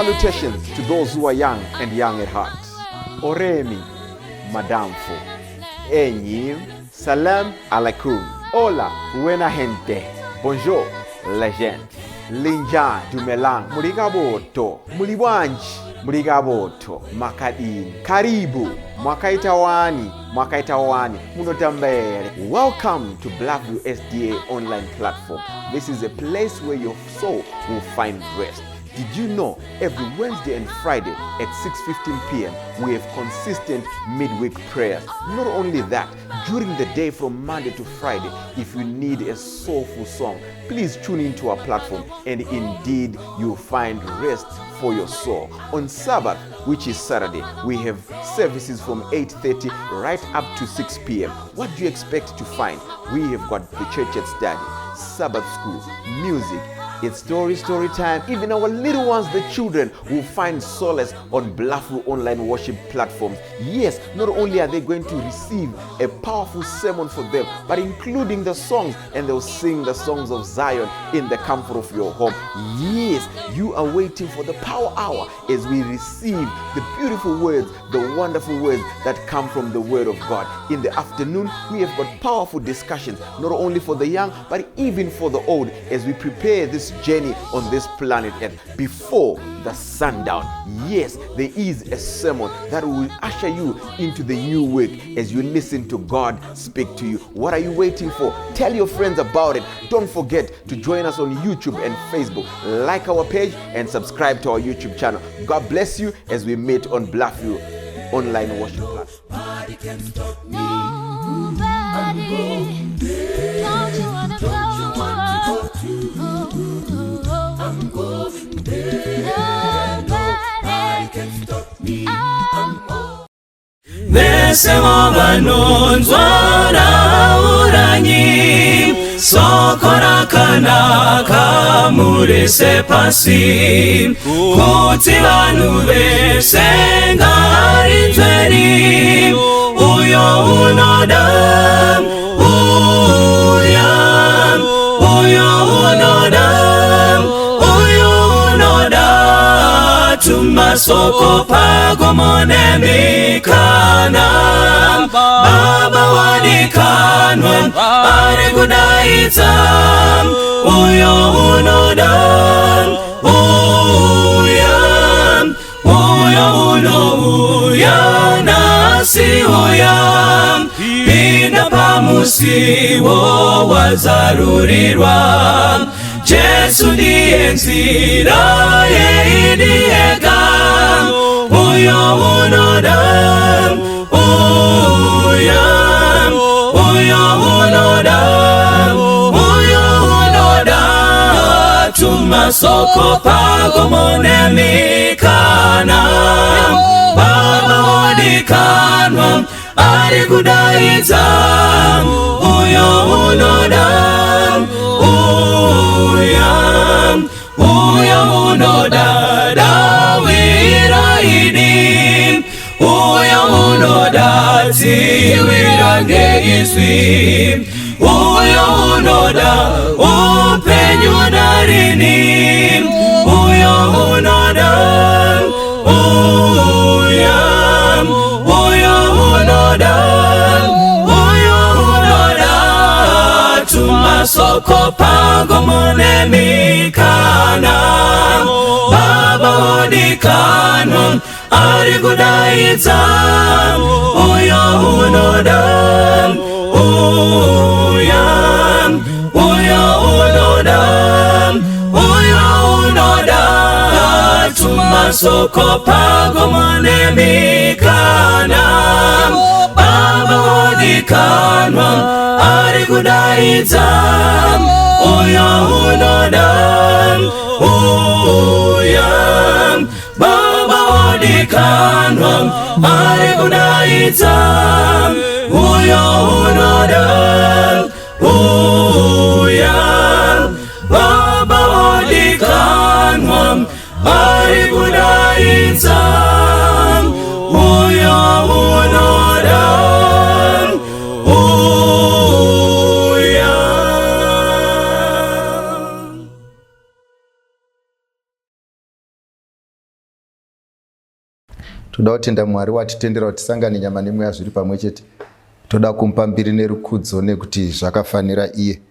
Salutations to those who are young and young at heart. Oremi, Madamfo, Enyim, Salam alaikum, Hola, buena gente, Bonjour, legend, Linja, Dumelang, Murigaboto, Muliwanji, Murigaboto, Makadin, Karibu, Mwakaitawani, Munotambere. Welcome to Blackview SDA online platform. This is a place where your soul will find rest. Did you know every Wednesday and Friday at 6:15 p.m. we have consistent midweek prayers? Not only that, during the day from Monday to Friday, if you need a soulful song, please tune into our platform and indeed you'll find rest for your soul. On Sabbath, which is Saturday, we have services from 8:30 right up to 6 p.m. What do you expect to find? We have got the church at study, Sabbath school, music. It's story time. Even our little ones, the children, will find solace on Blackview online worship platforms. Yes, not only are they going to receive a powerful sermon for them, but including the songs, and they'll sing the songs of Zion in the comfort of your home. Yes, you are waiting for the power hour as we receive the beautiful words, the wonderful words that come from the Word of God. In the afternoon, we have got powerful discussions, not only for the young, but even for the old, as we prepare this journey on this planet Earth before the sundown. Yes, there is a sermon that will usher you into the new week as you listen to God speak to you. What are you waiting for? Tell your friends about it. Don't forget to join us on YouTube and Facebook. Like our page and subscribe to our YouTube channel. God bless you as we meet on Blackview online worship platform. Nobody can stop me. Nobody. Don't you wanna go? I'm going there. Nobody can stop me. Besemo banonzwana uranyi sokora kanaka murese pasi kuti vanhu vese ngari nzveri uyo unoda tumasoko pago monemikana baba wadikanwa ari kudaidza uyo unoda uya nasi uya pinda pamusiwo wazarurirwa Jesu ndiye nzira yeidiyega uyo unoda tumasoko pago monemikana baba wadikanwa ari kudaidza uyo unoda tiwirangeiswi uyo unoda upenyu darini uyo unoda tumasoko pago monemikana baba wadikanwa ari kudaidza uyo unoda tumasoko pago monemikana baba wadikanwa ari kudaidza uyo unoda baba wadikanwa ari kudaidza uyo unoda baba wadikanwa ari kudaidza Toda kutenda Mwari watitendera kuti tisangane nyama nemweya zviri pamwe chete. Toda kumupa mbiri nerukudzo nekuti zvakafanira iye.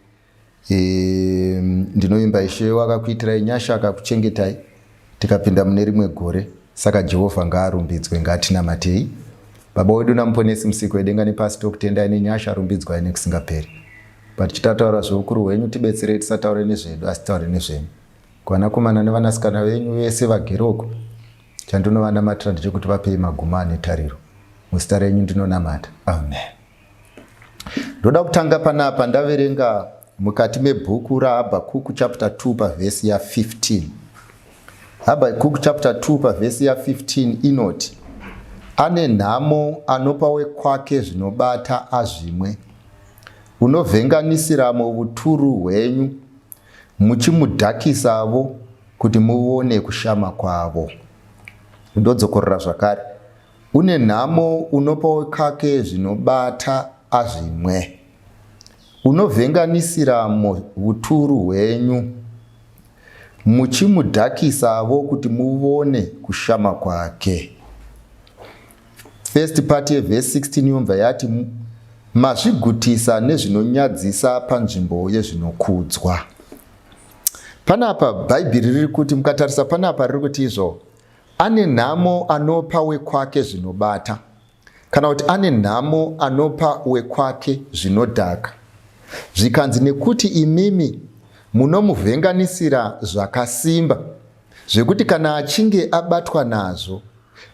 Ndinoimba Ishe wakakuitirai nyasha akakuchengetai tikapinda mune rimwe gore. Saka Jehovha ngaarumbidzwe, ngatinamatei. Baba wedu namuponesi musiki wedenga nepasi tokutendai nenyasha arumbidzwa nekusingaperi. Patichitaura zveukuru hwenyu tibetserei tisataure nezvedu asi taure nezvenyu. Kuvanakomana nevanasikana venyu vese vageroko chandinovanamata ndechekuti vapei maguma netariro. Muzita renyu ndinonamata. Amen. Ndoda kutanga panapa ndaverenga mukati mebhuku raHabhakuku chapter 2 pavhesi ya15. Habhakuku chapter 2 pavhesi ya15 inoti, ane nhamo anopa wekwake zvinobata azvimwe, unovhenganisiramo uturu hwenyu, muchimudhakisavo kuti muone kushama kwavo. Ndodzokorera zvakare. Une nhamo unopa wekwake zvinobata azvimwe, unovhenganisiramo uturu hwenyu, muchimudhakisavo kuti muone kushama kwake. First part yeverse 16 yobva yati, mazvigutisa nezvinonyadzisa panzvimbo yezvinokudzwa. Panapa Bhaibheri riri kuti, mukatarisa panapa riri kuti izvo, ane nhamo anopa wekwake zvinobata, kana kuti ane nhamo anopa wekwake zvinodhaka. Zvikanzi nekuti imimi munomuvhenganisira zvakasimba, zvekuti kana achinge abatwa nazvo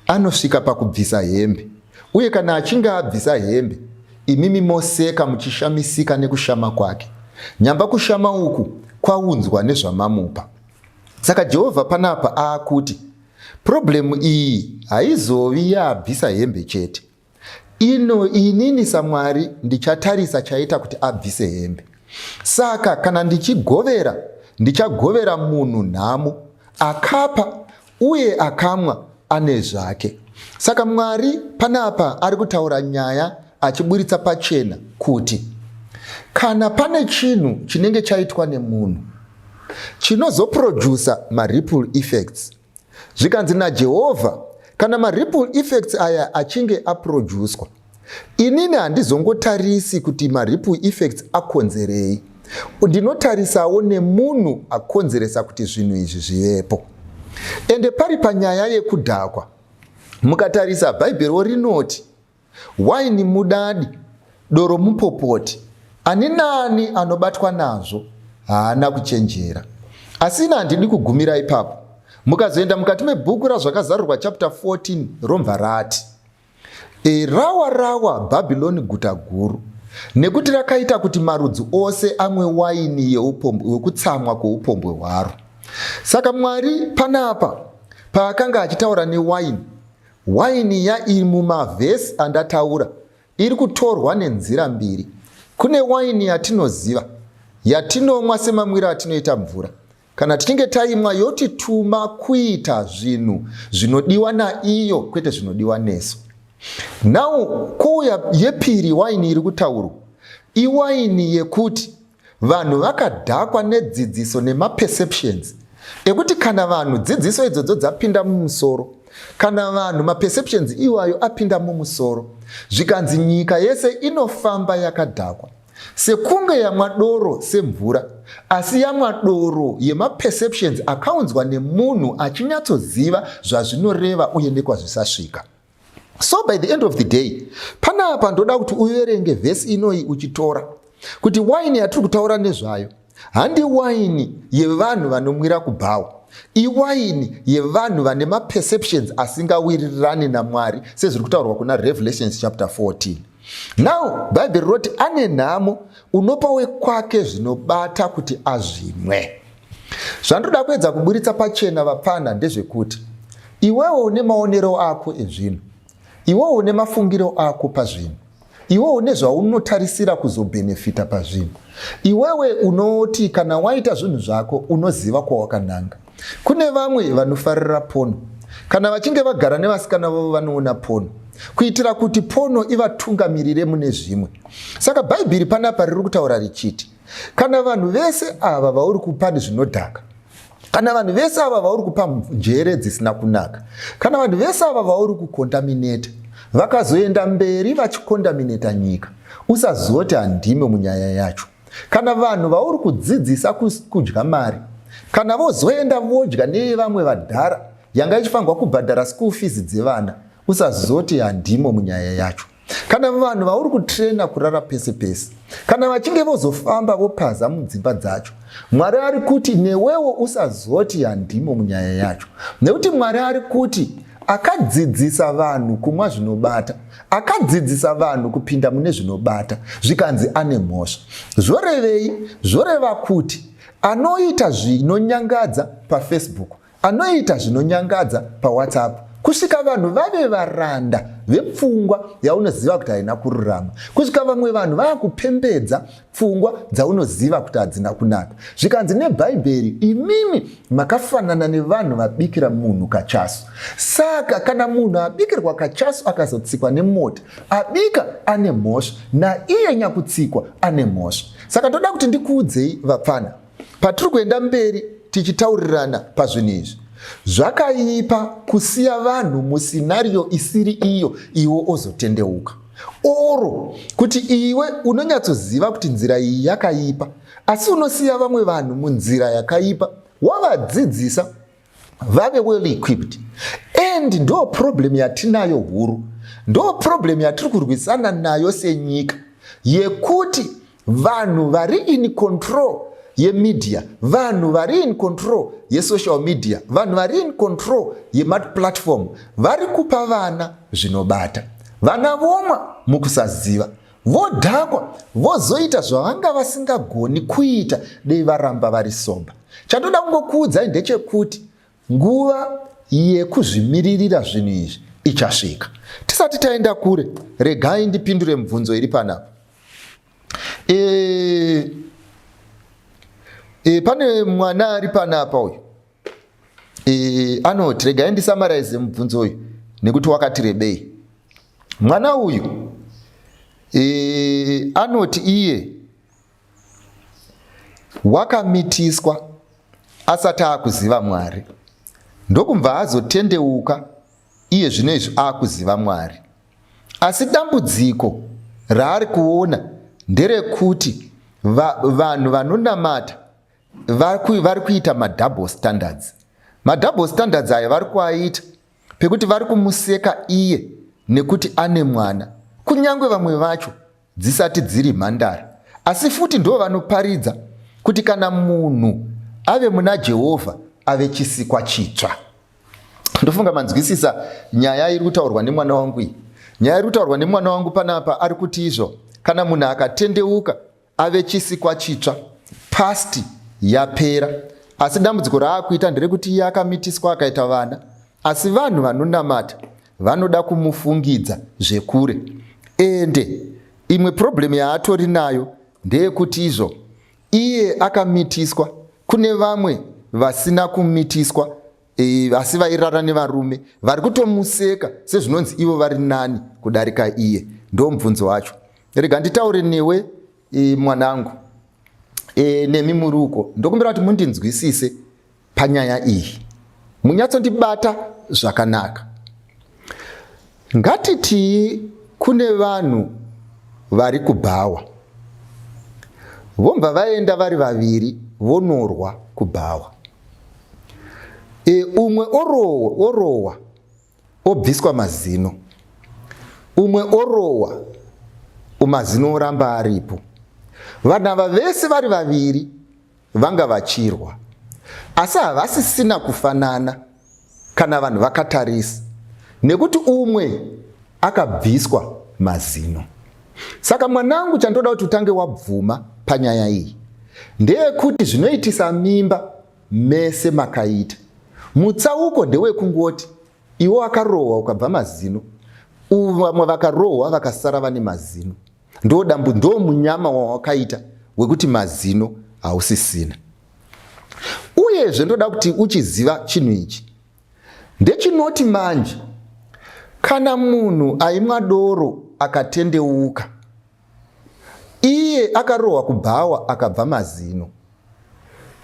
anosvika pakubvisa hembe, uye kana achinge abvisa hembe imimi moseka muchishamisika nekushama kwake. Nyamba kushama uku kwaunzwa nezvamamupa. Saka Jehovha panapa aakuti problemu iyi haizovi yaabvisa hembe chete. Inini saMwari ndichatarisa chaita kuti abvise hembe. Saka kana ndichagovera munhu nhamo, akapa uye akamwa ane zvake. Saka Mwari panapa ari kutaura nyaya achiburitsa pachena kuti kana pane chinhu chinenge chaitwa nemunhu chinozoprodusa maripple effects, zvikanzi naJehovha kana maripple effects aya achinge aproduswa, inini handizongotarisi kuti maripple effects akonzerei, ndinotarisawo nemunhu akonzeresa kuti zvinhu izvi zvivepo. Ende pari panyaya yekudhakwa, mukatarisa Bhaibheri rinoti, waini mudadi, doro mupopoti, ani nani anobatwa nazvo haana kuchenjera. Asina handidi kugumira ipapo. Mukazoenda mukati mebhuku razvakazarurwa chapter 14 romva rati, rawa Bhabhiloni guta guru, nekuti rakaita kuti marudzi ose amwe waini yekutsamwa kweupombwe hwaro. Saka Mwari panapa paakanga achitaura newaini iri mumavhesi andataura iri kutorwa nenzira mbiri. Kune waini yatinoziva, yatinomwa semamwiro atinoita mvura. Kana tichinge taimwa yotituma kuita zvinhu zvinodiwa naiyo kwete zvinodiwa nesu. Now kuuya yepiri waini iri kutaurwa, iwaini yekuti vanhu vakadhakwa nedzidziso nemaperceptions ekuti kana vanhu dzidziso idzodzo dzapinda mumusoro, kana vanhu maperceptions iwayo apinda mumusoro, zvikanzi nyika yese inofamba yakadhakwa, sekunge yamwa doro semvura, asi yamwa doro yemaperceptions akaunzwa nemunhu achinyatsoziva zvazvinoreva uye nekwazvisasvika. So by the end of the day, panapa ndoda kuti uverenge vhesi inoi uchitora kuti waini yatiri kutaura nezvayo handi waini yevanhu vanomwira kubhawa, iwaini yevanhu vane maperceptions asingawirirani naMwari, sezviri kutaurwa kuna Revelations chapter 14. Now Bhaibheri roti ane nhamo unopa wekwake zvinobata kuti azvimwe. Zvandoda kuedza kuburitsa pachena vapana ndezvekuti iwewe une maonero ako ezvinhu, iwewe une mafungiro ako pazvinhu, iwewe une zvaunotarisira kuzobhenefita pazvinhu, iwewe unoti kana waita zvinhu zvako unoziva kwawakananga. Kune vamwe vanofarira pono, kana vachinge vagara nevasikana vavo vanoona pono, kuitira kuti pono ivatungamirire mune zvimwe. Saka Bhaibheri panapa riri kutaura richiti kana vanhu vese ava vauri kupa zvinodhaka, kana vanhu vese ava vauri kupa njere dzisina kunaka, kana vanhu vese ava vauri kukondamineta vakazoenda mberi vachikondamineta nyika, usazoti handime munyaya yacho. Kana vanhu vauri kudzidzisa kudya mari, kana vozoenda vodya nevamwe vadhara yanga ichifanirwa kubhadhara school fees dzevana, usazoti handimo munyaya yacho. Kana vanhu vauri kutrena kurara pese pese, kana vachinge vozofamba vopaza mudzimba dzacho, Mwari ari kuti newewo usazoti handimo munyaya yacho. Nekuti Mwari ari kuti akadzidzisa vanhu kumwa zvinobata, akadzidzisa vanhu kupinda mune zvinobata, zvikanzi ane mhosva. Zvorevei? Zvoreva kuti anoita zvinonyangadza paFacebook, anoita zvinonyangadza paWhatsApp, kusvika vanhu vave varanda vepfungwa yaunoziva kuti haina kururama, kusvika vamwe vanhu vakupembedza pfungwa dzaunoziva kuti hadzina kunaka. Zvikanzi neBhaibheri, imimi makafanana nevanhu vabikira munhu kachasu. Saka kana munhu abikirwa kachasu akazotsikwa nemota, abika ane mhosva, naiye nyakutsikwa ane mhosva. Saka toda kuti ndikuudzei vapfana, patiri kuenda mberi tichitaurirana pazvinhu izvi, zvakaipa kusiya vanhu musinariyo isiri iyo iwo ozotendeuka. Oro kuti iwe unonyatsoziva kuti nzira iyi yakaipa, asi unosiya vamwe vanhu munzira yakaipa, wavadzidzisa vave well equipped. And ndo problem yatinayo huru, ndo problem yatiri kurwisana nayo senyika, yekuti vanhu vari in control yemedia, vanhu vari in control yesocial media, vanhu vari in control yemaplatform, vari kupa vana zvinobata. Vana vomwa mukusaziva, vodhakwa, vozoita zvavanga vasingagoni kuita dei varamba vari somba. Chandoda kungokuudzai ndechekuti nguva yekuzvimiririra zvinhu izvi ichasvika. Tisati taenda kure, regai ndipindure mibvunzo iri panapa. Pane mwana ari panapa uyu, anoti, regai ndisamaraize mubvunzo uyu nekuti wakati rebei. Mwana uyu anoti iye wakamitiswa asati akuziva Mwari, ndokubva azotendeuka iye zvino izvi akuziva Mwari. Asi dambudziko raari kuona nderekuti vanhu vanonamata vari kuita madouble standards. Madouble standards aya vari kuaita pekuti vari kumuseka iye nekuti ane mwana, kunyange vamwe vacho dzisati dziri mhandara. Asi futi ndo vanoparidza kuti kana munhu ave muna Jehovha ave chisikwa chitsva. Ndofunga manzwisisa nyaya iri kutaurwa nemwana wangu iyi. Nyaya iri kutaurwa nemwana wangu panapa ari kuti izvo, kana munhu akatendeuka ave chisikwa chitsva, pasti yapera. Asi dambudziko raakuita nderekuti iye akamitiswa akaita vana, asi vanhu vanonamata vanoda kumufungidza zvekure. Ende imwe problem yaatori nayo ndeyekuti izvo iye akamitiswa, kune vamwe vasina kumitiswa, asi vairara nevarume vari kutomuseka sezvinonzi ivo vari nani kudarika iye. Ndo mubvunzo wacho. Rega nditaure newe mwanangu, nemi muruko, ndokumbira kuti mundinzwisise panyaya iyi, munyatsondibata zvakanaka. Ngatiti kune vanhu vari kubhawa, vobva vaenda vari vaviri vonorwa kubhawa. Umwe orowa obviswa mazino, umwe orowa mazino oramba aripo. Vanhu ava vese vari vaviri vanga vachirwa, asi havasisina kufanana kana vanhu vakatarisa, nekuti umwe akabviswa mazino. Saka mwanangu, chandoda kuti utange wabvuma panyaya iyi ndeyekuti zvinoitisa mimba mese makaita. Mutsauko ndewekungoti iwo wakarohwa ukabva mazino, vamwe vakarohwa vakasara vane mazino. Ndo munyama wawakaita wekuti mazino hausisina. Uyezve ndoda kuti uchiziva chinhu ichi ndechinoti manje kana munhu aimwa doro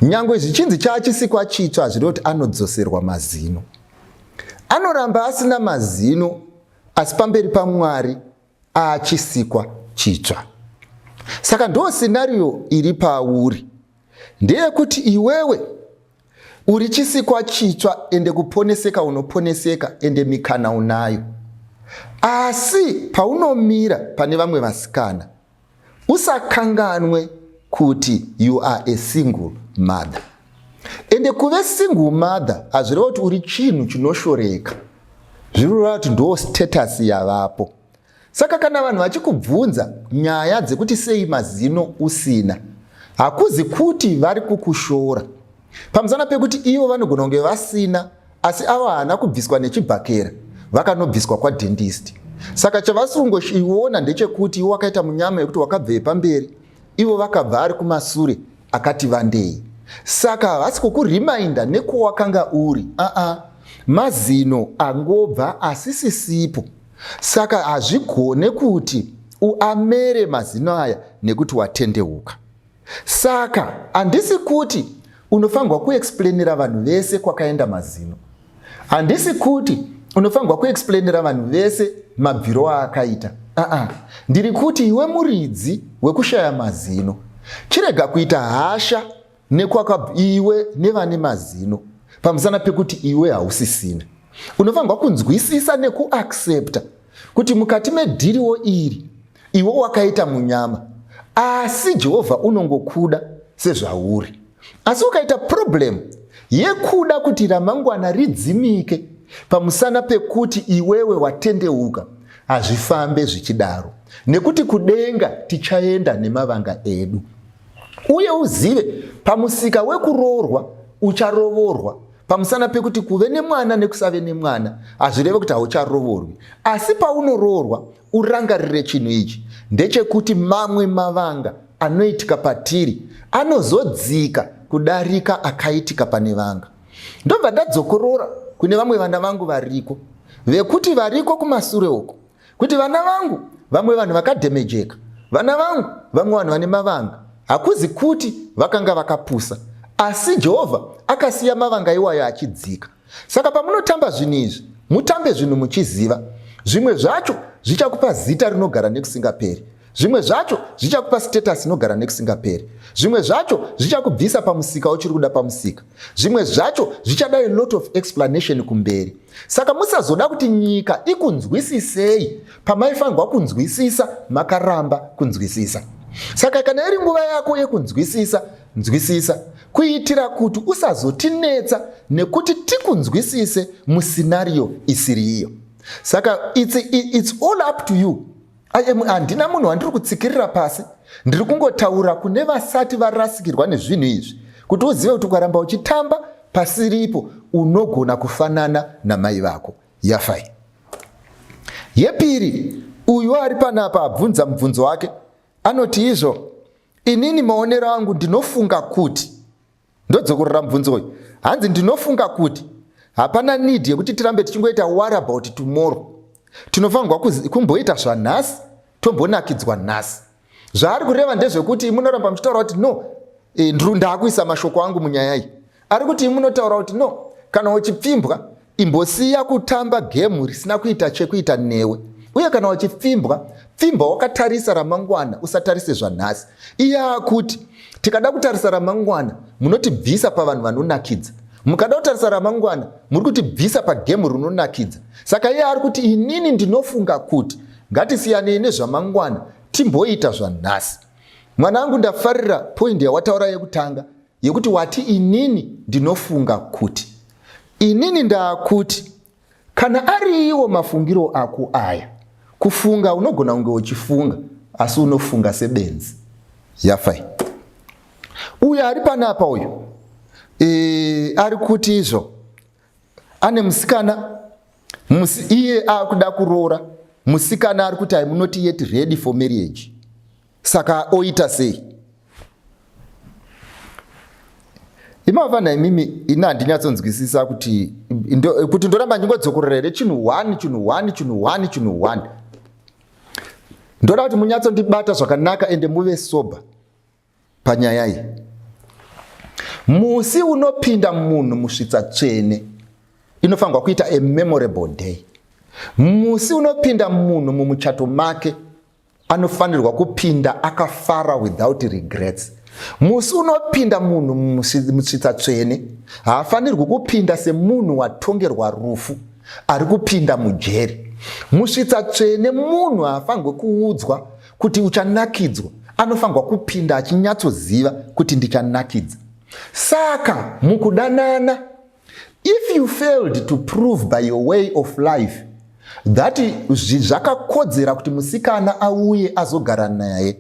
nyangwe zvichinzi chachisikwa chitsva hazvirevi kuti anodzoserwa mazino. Anoramba asina mazino asi pamberi paMwari achisikwa chitsva. Saka ndo scenario iri pauri, ndeyekuti iwewe uri chisikwa chitsva ende kuponeseka unoponeseka ende mikana unayo. Asi paunomira pane vamwe vasikana usakanganwe kuti you are a single mother. Ende kuve single mother hazvireva kuti uri chinhu chinoshoreka, zvireva kuti ndo status yavapo. Saka kana vanhu vachikubvunza nyaya dzekuti sei mazino usina, hakuzi kuti vari kukushora. Pamusana pekuti ivo vanogona kunge vasina asi ava hana kubviswa nechibhakera, vakanobviswa kwadentist. Saka chavasungoiona ndechekuti ivo wakaita munyama yekuti wakabve pamberi, ivo vakabva ari kumasure akati vandei. Saka havasi kukurimainda nekuwakanga uri, mazino angobva asisisipo. Saka hazvigone kuti uamere mazino aya nekuti watendeuka. Saka handisi kuti unofanirwa kuexplainira vanhu vese kwakaenda mazino. Handisi kuti unofanirwa kuexplainira vanhu vese mabviro aakaita. Ndiri kuti iwe muridzi wekushaya mazino, chirega kuita hasha iwe nevane mazino pamusana pekuti iwe hausisina. Unofanirwa kunzwisisa nekuaccepta kuti mukati medhiriwo iri iwe wakaita munyama, asi Jehovha unongokuda sezvauri. Asi ukaita problem yekuda kuti ramangwana ridzimike pamusana pekuti iwewe watendeuka, hazvifambe zvichidaro, nekuti kudenga tichaenda nemavanga edu. Uye uzive pamusika wekuroorwa ucharovorwa, pamusana pekuti kuve nemwana nekusave nemwana hazvireve kuti haucharovorwi. Asi paunoroorwa urangarire chinhu ichi, ndechekuti mamwe mavanga anoitika patiri anozodzika kudarika akaitika pane vanga. Ndobva ndadzokorora kune vamwe vana vangu variko, vekuti variko kumasure uko, kuti vana vangu vamwe vanhu vakadhemejeka, vana vangu vamwe vanhu vane mavanga, hakuzi kuti vakanga vakapusa, asi Jehovha akasiya mavanga iwayo achidzika. Saka pamunotamba zvinhu izvi, mutambe zvinhu muchiziva. Zvimwe zvacho zvichakupa zita rinogara nekusingaperi, zvimwe zvacho zvichakupa status inogara nekusingaperi, zvimwe zvacho zvichakubvisa pamusika uchiri kuda pamusika, zvimwe zvacho zvichada a lot of explanation kumberi. Saka musazoda kuti nyika ikunzwisisei pamaifanirwa kunzwisisa makaramba kunzwisisa. Saka kana iri nguva yako yekunzwisisa, nzwisisa, kuitira kuti usazotinetsa nekuti tikunzwisise muscenario isiri iyo. Saka it's all up to you. Handina munhu wandiri kutsikirira pasi, ndiri kungotaura kune vasati varasikirwa nezvinhu izvi, kuti uzive kuti ukaramba uchitamba pasiripo unogona kufanana namai vako. Yafai. Yepiri, uyu ari panapa abvunza mubvunzo wake, anoti izvo, inini maonero angu ndinofunga kuti, ndodzokorora mubvunzo uyu, hanzi ndinofunga kuti hapana need yekuti tirambe tichingoita what about tomorrow. Tinofanirwa kumboita zvanhasi tombonakidzwa nhasi. Zvaari kureva ndezvekuti munoramba muchitaura kuti no, ndiri ndakuisa mashoko angu munyaya iyi. Ari kuti munotaura kuti no, kana uchipfimbwa imbosiya kutamba gemu risina kuita chekuita newe. Uye kana uchipfimbwa, pfimba wakatarisa ramangwana, usatarise zvanhasi. Iye akuti tikada kutarisa ramangwana munotibvisa pavanhu vanonakidza, mukada kutarisa ramangwana muri kutibvisa pagemu rinonakidza. Saka iye ari kuti inini ndinofunga kuti ngatisiyanei nezvamangwana timboita zvanhasi. Mwanangu, ndafarira point yawataura yekutanga yekuti wati inini ndinofunga kuti. Inini ndakuti kana ari iwo mafungiro ako aya, kufunga unogona kunge uchifunga asi unofunga sebenzi. Yafai. Uyu ari panapa uyu ari kuti izvo ane musikana, iye akuda kuroora, musikana ari kuti I am not yet ready for marriage. Saka oita sei? Imavana imimi ina handinyatsonzwisisa kuti ndoramba ndingodzokorera here chinhu 1. Ndoda kuti munyatsondibata zvakanaka ende muve sober panyaya iyi. musi unopinda munhu musvitsa tsvene inofanirwa kuita a memorable day. Musi unopinda munhu mumuchato make anofanirwa kupinda akafara without regrets. Musi unopinda munhu musvitsa tsvene haafanirwi kupinda semunhu watongerwa rufu ari kupinda mujeri. Musvitsa tsvene munhu haafanirwi kuudzwa kuti uchanakidzwa, anofanirwa kupinda achinyatsoziva kuti ndichanakidza. Saka mukudanana, if you failed to prove by your way of life that zvakakodzera kuti musikana auye azogara naye,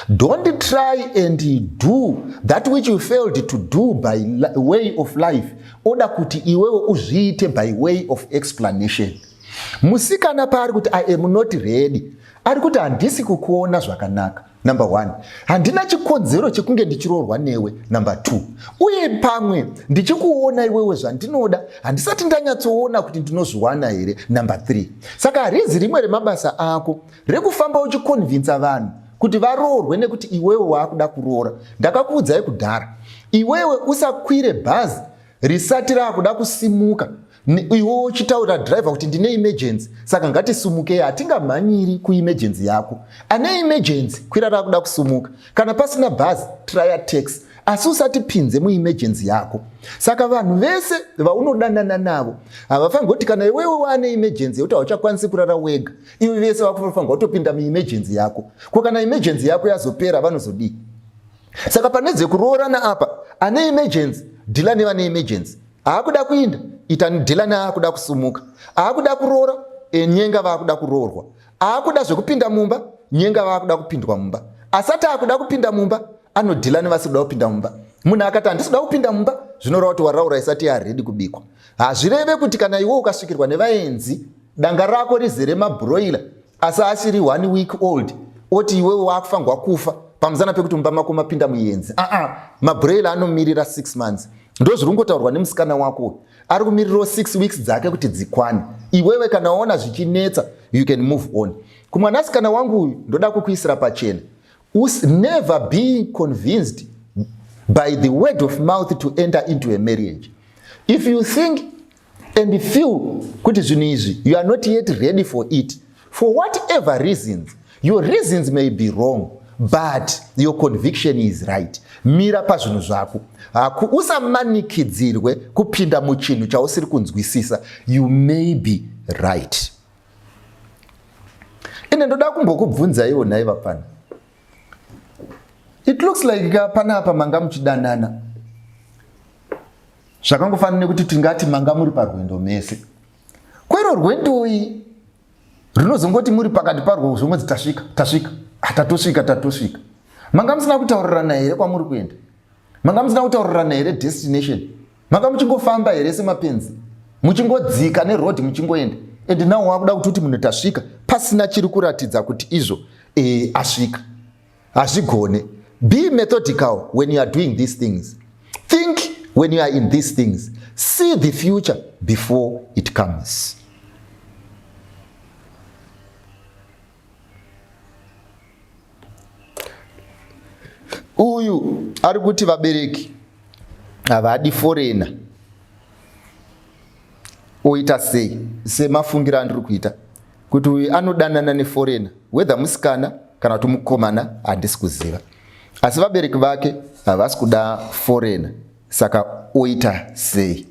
don't try and do that which you failed to do by way of life oda kuti iwewe uzviite by way of explanation. Musikana paari kuti I am not ready, ari kuti handisi kukuona zvakanaka. Number 1, handina chikodzero chekunge ndichiroorwa newe. Number 2, uye pamwe ndichikuona iwewe zvandinoda handisati ndanyatsoona kuti ndinozviwana here. Number 3, saka harizi rimwe remabasa ako rekufamba uchikonvinza vanhu kuti varoorwe nekuti iwewe waakuda kuroora. Ndakakuudzai kudhara, iwewe usakwire bhazi risati raakuda kusimuka iwewe uchitaura driver kuti ndine emergency, saka ngatisumukei. Hatingamhanyiri kuemergency yako. Ane emergency kwira raakuda kusumuka. Kana pasina bhazi try taxi, asi usati pinze muemergency yako. Saka vanhu vese vaunodanana navo havafanirwi kuti kana iwewe waane emergency yekuti hauchakwanisi kurara wega, iwe vese vakufanirwa kutopinda muemergency yako. Ko kana emergency yako yazopera vanozodii? Saka panedze kuroorana apa, ane emergency dhila nevane emergency. Haakuda kuinda itani dhila neaakuda kusumuka. Haakuda kuroora nyenga vaakuda kuroorwa. Haakuda zvekupinda mumba nyenga vaakuda kupindwa mumba. Asati aakuda kupinda mumba anodhila nevasikuda kupinda mumba. Munhu akati handisikuda kupinda mumba zvinoreva kuti waraura isati yaredi kubikwa. Hazvireve kuti kana iwe ukasvikirwa nevaenzi danga rako rizere mabroiler asi asiri 1 week old oti iwewe waakufanirwa kufa pamusana pekuti mumba mako mapinda muenzi. Mabroiler anomirira 6 months. Ndo zviri kungotaurwa nemusikana wako, ari kumirirawo 6 weeks dzake kuti dzikwane. Iwewe kana waona zvichinetsa you can move on. Kumwanasikana wangu uyu ndoda kukuisira pachena, never be convinced by the word of mouth to enter into a marriage. If you think and feel kuti zvinhu izvi you are not yet ready for it, for whatever reasons, your reasons may be wrong but your conviction is right. Mira pazvinhu zvako, usamanikidzirwe kupinda muchinhu chausiri kunzwisisa. You may be right. Ine ndoda kumbokubvunza iwo nhaiva pana, it looks like panapa manga muchidanana zvakangofanira nekuti tingati manga muri parwendo mese. Kwero rwendoi runozongoti muri pakati parwo zvomwedzi tasvika. Manga musina kutaurirana here kwamuri kuenda? Manga musina kutaurirana here destination? Manga muchingofamba here semapenzi, muchingodzika neroad muchingoenda? And now wakuda kuti munhu tasvika pasina chiri kuratidza kuti izvo asvika. Hazvigone. Be methodical when you are doing these things. Think when you are in these things. See the future before it comes. Uyu ari kuti vabereki havadi foreigner oita sei, semafungira andiri kuita kuti uyu anodanana neforeigner, whether musikana kana kuti mukomana handisi kuziva, asi vabereki vake havasi kuda foreigner, saka oita sei.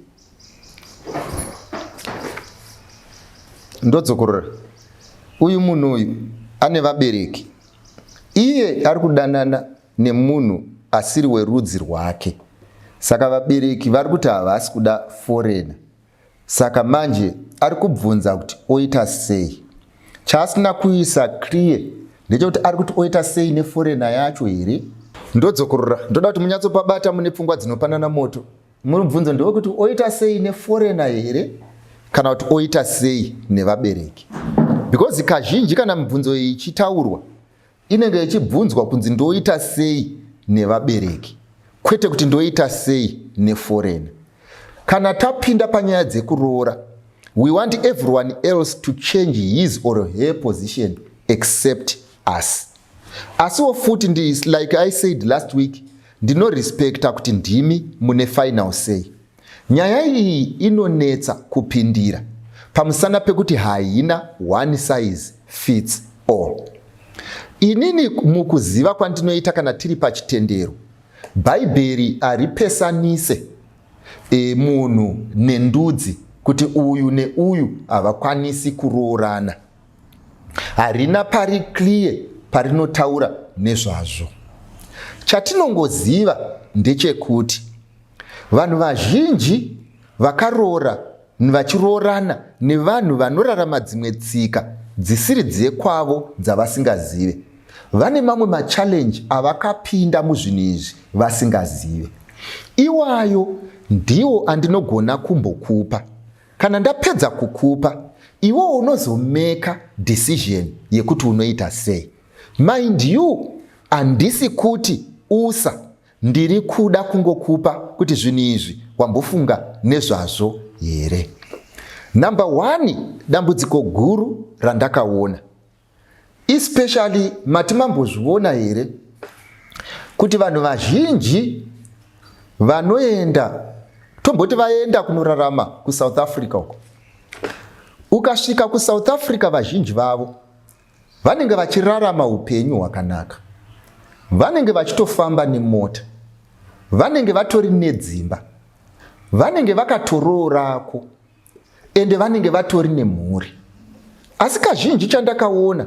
Ndodzokorora, uyu munhu uyu ane vabereki, iye ari kudanana nemunhu asiri werudzi rwake, saka vabereki vari kuti havasi kuda foreigner. Saka manje ari kubvunza kuti oita sei. Chaasina kuisa clear ndechekuti ari kuti oita sei neforeigner yacho here. Ndodzokorora, ndoda kuti munyatsopabata mune pfungwa dzinopanana moto. Mubvunzo ndewekuti oita sei neforeigner here kana kuti oita sei nevabereki. Because kazhinji kana mibvunzo iyi ichitaurwa inenge ichibvunzwa kunzi ndoita sei nevabereki, kwete kuti ndoita sei neforeigner. Kana tapinda panyaya dzekuroora, we want everyone else to change his or her position except us. Asiwo futi like I said last week, ndinorespekta kuti ndimi mune final say. Nyaya iyi inonetsa kupindira pamusana pekuti haina one size fits all. Inini mukuziva kwandinoita kana tiri pachitendero, Bhaibheri haripesanise munhu nendudzi kuti uyu neuyu havakwanisi kuroorana. Harina pari clear parinotaura nezvazvo. Chatinongoziva ndechekuti vanhu vazhinji vakaroora vachiroorana nevanhu vanorarama dzimwe tsika dzisiri dzekwavo dzavasingazive. Vane mamwe machallenji avakapinda muzvinhu izvi vasingazive. Iwayo ndiwo andinogona kumbokupa. Kana ndapedza kukupa, iwo unozomeka decision yekuti unoita sei. Mind you, handisi kuti usa ndiri kuda kungokupa kuti zvinhu izvi wambofunga nezvazvo here. Number 1, dambudziko guru randakaona, especially matimambozviona here, kuti vanhu vazhinji vanoenda, tomboti vaenda kunorarama kuSouth Africa uko. Ukasvika kuSouth Africa, vazhinji vavo vanenge vachirarama upenyu hwakanaka. Vanenge vachitofamba nemota, vanenge vatori nedzimba, vanenge vakatoroorako, ende vanenge vatori nemhuri. Asi kazhinji chandakaona,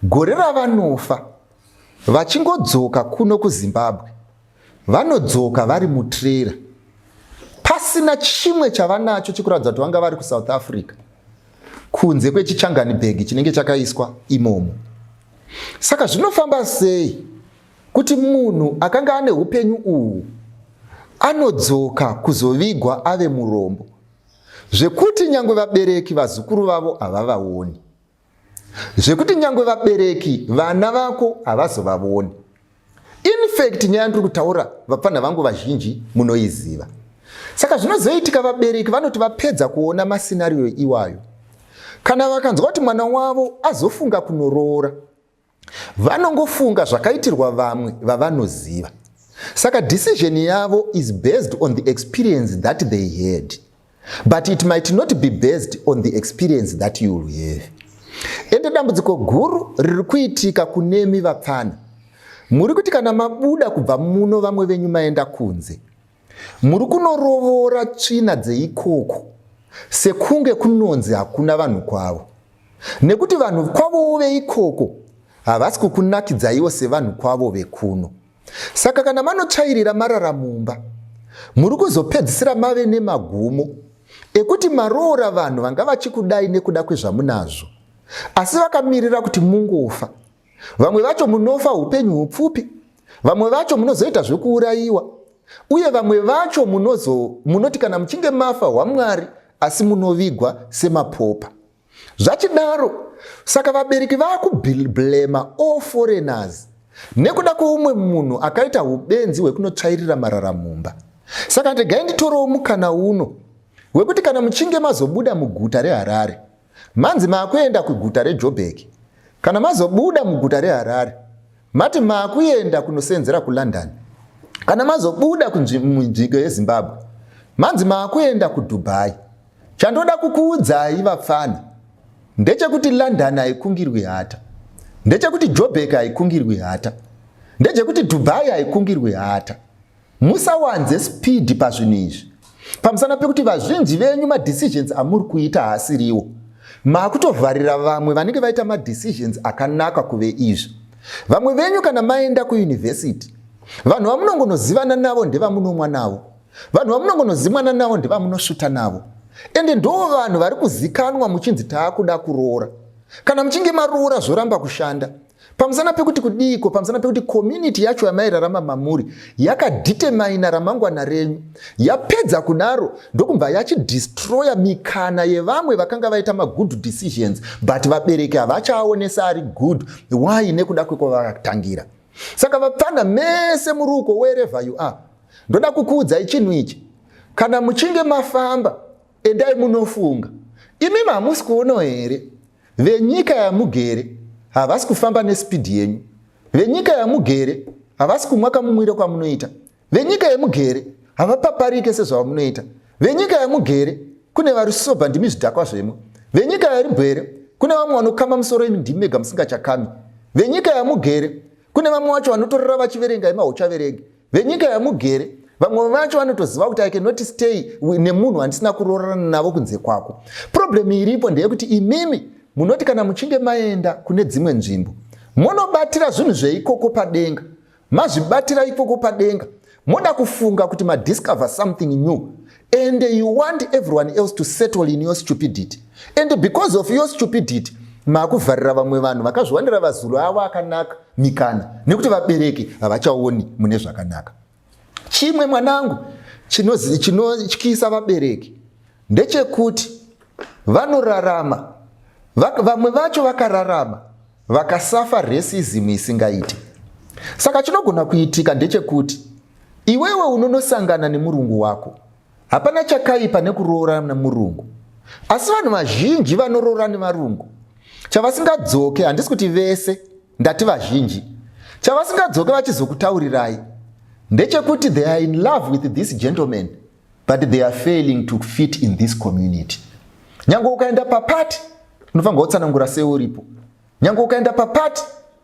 gore ravanofa vachingodzoka kuno kuZimbabwe, vanodzoka vari mutrera, pasina chimwe chavanacho chekuratidza kuti vanga vari kuSouth Africa kunze kwechichangani bhegi chinenge chakaiswa imomo. Saka zvinofamba sei kuti munhu akanga ane upenyu uhu anodzoka kuzovigwa ave murombo, zvekuti nyangwe vabereki vazukuru vavo havavaoni, zvekuti nyangwe vabereki vana vako havazovavoni. In fact, nyaya ndiri kutaura vapfana vangu vazhinji munoiziva. Saka zvinozoitika vabereki vanoti vapedza kuona masinario iwayo, kana vakanzwa kuti mwana wavo azofunga kunoroora, vanongofunga zvakaitirwa vamwe vavanoziva. Saka decision yavo is based on the experience that they had, but it might not be based on the experience that you will have. Ende dambudziko guru riri kuitika kunemi vapfana. Muri kuti kana mabuda kubva muno vamwe venyu maenda kunze, muri kunorovora tsvina dzeikoko sekunge kunonzi hakuna vanhu kwavo, nekuti vanhu kwavo veikoko havasi kukunakidzaiwo sevanhu kwavo vekuno. Saka kana manotsvairira marara mumba, muri kuzopedzisira mave nemagumo ekuti maroora vanhu vanga vachikudai nekuda kwezvamunazvo, asi vakamirira kuti mungofa. Vamwe vacho munofa upenyu hupfupi, vamwe vacho munozoita zvekuurayiwa, uye vamwe vacho munoti kana muchinge mafa hwaMwari, asi munovigwa semapopa. Zvachidaro, saka vabereki vakublema all foreigners nekuda kweumwe munhu akaita ubenzi hwekunotsvairira marara mumba. Saka ndegai nditorewo mukana uno wekuti kana muchinge mazobuda muguta reHarare, manzi maakuenda kuguta reJoburg, kana mazobuda muguta reHarare mati maakuenda kunosenzera kuLondon, kana mazobuda munzvimbo yeZimbabwe manzi maakuenda kuDubai. Chandoda kukuudzai vapfana ndechekuti London haikungirwi hata, ndechekuti Joburg haikungirwi hata, ndechekuti Dubai haikungirwi hata. Musawanze speed pazvinhu izvi, pamusana pekuti vazhinji venyu madecisions amuri kuita haasiriwo. Maakutovharira vamwe vanenge vaita madecisions akanaka kuve izvi. Vamwe venyu kana maenda kuuniversity, vanhu vamunongonozivana navo ndevamunomwa navo, vanhu vamunongonozimwana navo ndevamunosvuta navo, ende ndo vanhu vari kuzikanwa muchinzi taakuda kuroora. Kana muchinge maroora zvoramba kushanda, pamusana pekuti kudiko, pamusana pekuti community yacho yamairarama mamuri yakadetermina ramangwana renyu, yapedza kudaro ndokubva yachidestroya mikana yevamwe vakanga vaita magood decisions, but vabereki havachaonesa ari good. Why? Nekuda kwekuvakatangira. Saka vapfana mese muri uko wherever you are, ndoda kukuudzai chinhu ichi. Kana muchinge mafamba, endai munofunga. Imi hamusi kuona here venyika yamugere havasi kufamba nespeed yenyu, venyika yamugere havasi kumwa kamumwire kwamunoita. Venyika yemugere havapaparike sezvamunoita. Venyika yemugere kune vari soba ndimi zvidhakwa zvemo. Venyika yeribwere kune vamwe vanokama musoro ndimi mega musingachakami. Venyika yemugere kune vamwe vacho vanotorora vachiverenga ema huchaverengi. Venyika yemugere vamwe vacho vanotoziva kuti I cannot stay nemunhu handisina kuroorana navo kunze kwako. Problem iripo ndeyekuti imimi munoti kana muchinge maenda kune dzimwe nzvimbo munobatira zvinhu zveikoko padenga. Mazvibatira ikoko padenga moda kufunga kuti madiscover something new and you want everyone else to settle in your stupidity, and because of your stupidity makuvharira vamwe vanhu vakazviwanira vazulu avo akanaka mikana nekuti vabereki havachaoni mune zvakanaka. Chimwe mwanangu chinotyisa vabereki ndechekuti vanorarama, vamwe vacho vakararama vakasafa racism isingaiti. Saka chinogona kuitika ndechekuti iwewe unonosangana nemurungu wako hapana chakaipa nekuroorana nemurungu, asi vanhu vazhinji vanoroora nevarungu chavasingadzoke, handisi kuti vese, ndati vazhinji, chavasingadzoke vachizokutaurirai ndechekuti they are in love with this gentleman but they are failing to fit in this community. Nyange ukaenda papati unofanirwa kutsanangura seuripo. Nyange ukaenda papati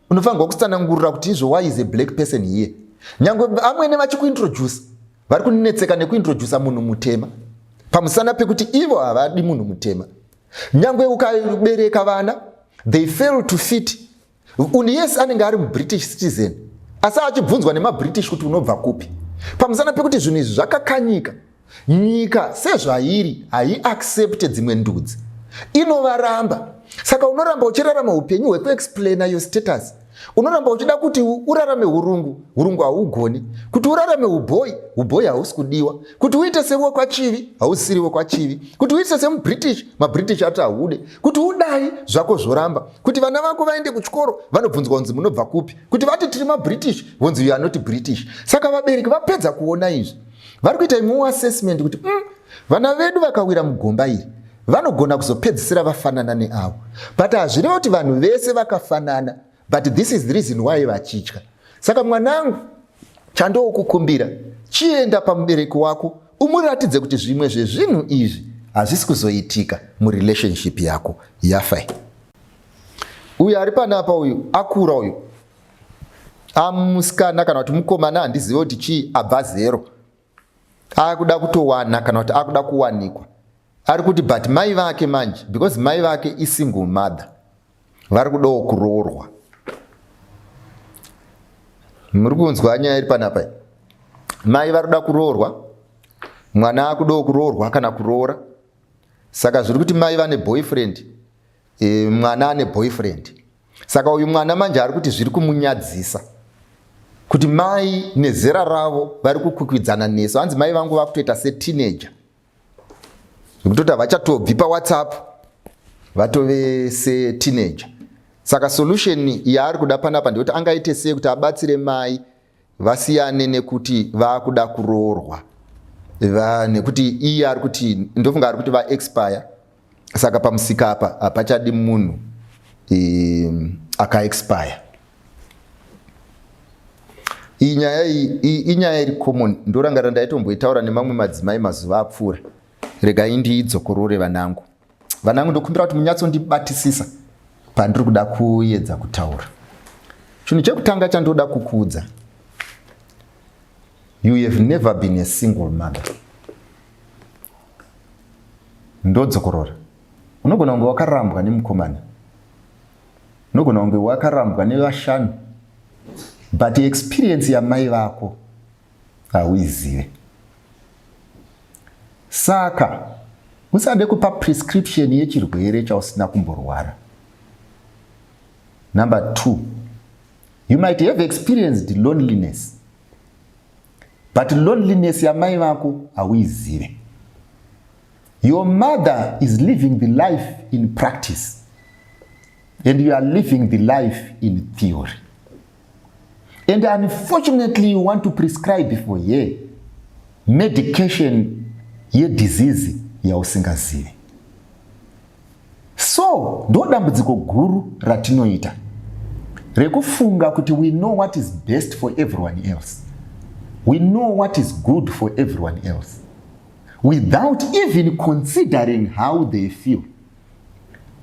unofanirwa kutsanangurira kuti izvo why is a black person here. Nyange amwene vachikuintroduce vari kunetseka nekuintrodusa munhu mutema pamusana pekuti ivo havadi munhu mutema. Nyange ukabereka vana they fail to fit. Uni yes anenge ari muBritish citizen asi achibvunzwa nemaBritish kuti unobva kupi, pamusana pekuti zvinhu izvi zvakakanyika. Nyika sezvairi haiaccepte dzimwe ndudzi, inovaramba. Saka unoramba uchirarama upenyu hwekuexplaina your status. Unoramba uchida kuti urarame urungu, urungu haugoni. Kuti urarame ubhoyi, ubhoyi hausi kudiwa. Kuti uite sewe kwachivi, hausiriwe kwachivi. Kuti uite semuBritish, maBritish ati haude. Kuti udai zvako zvoramba. Kuti vana vako vaende kuchikoro vanobvunzwa kunzi munobva kupi. Kuti vati tiri maBritish, vonzi you are not British. Saka vabereki vapedza kuona izvi vari kuita imwe assessment kuti vana vedu vakawira mugomba iri vanogona kuzopedzisira vafanana neavo, but hazvirevo kuti vanhu vese vakafanana, but this is the reason why vachitya. Saka mwanangu, chandokukumbira chienda pamubereki wako umuratidze kuti zvimwe zvezvinhu izvi hazvisi kuzoitika murelationship yako yafai. Uyu ari panapa, uyu akura, uyu amusikana kana kuti mukomana, handizive kuti chii, abva zero akuda kutowana kana kuti akuda kuwanikwa. Ari kuti but mai vake manje, because mai vake isingle mother, vari kudawo kuroorwa. Muri kunzwa nyaya iri panapa? Mai vari kuda kuroorwa, mwana akudawo kuroorwa kana kuroora. Saka zviri kuti mai vane boyfriend, mwana ane boyfriend. Saka uyu mwana manje ari kuti zviri kumunyadzisa kuti mai nezera ravo vari kukwikwidzana neso. Hanzi mai vangu vakutoita seteenager, zvekutoti havachatobvi paWhatsApp, vatove seteenager. Saka solution yaari kuda panapa ndekuti angaite sei kuti abatsire mai vasiyane nekuti vakuda kuroorwa, nekuti iye ari kuti ndofunga ari kuti vaexpire. Saka pamusika apa hapachadi munhu akaexpire. Iyi nyaya inyaya iri common, ndorangarira ndaitomboitaura nemamwe madzimai mazuva apfuura. Regai ndiidzokorore vanangu. Vanangu, ndokumbira kuti munyatsondibatisisa pandiri kuda kuedza kutaura. Chinhu chekutanga chandoda kukuudza, you have never been a single mother. Ndodzokorora. Unogona kunge wakarambwa nemukomana, unogona kunge wakarambwa nevashanu, but experience yamai vako hauizive. Saka usade kupa prescription yechirwere chausina kumborwara. Number 2, you might have experienced loneliness, but loneliness yamai vako hauizive. Your mother is living the life in practice, and you are living the life in theory. And unfortunately, you want to prescribe for her medication ye disease yausingazivi. So ndo dambudziko guru ratinoita. rekufunga kuti we know what is best for everyone else. We know what is good for everyone else without even considering how they feel,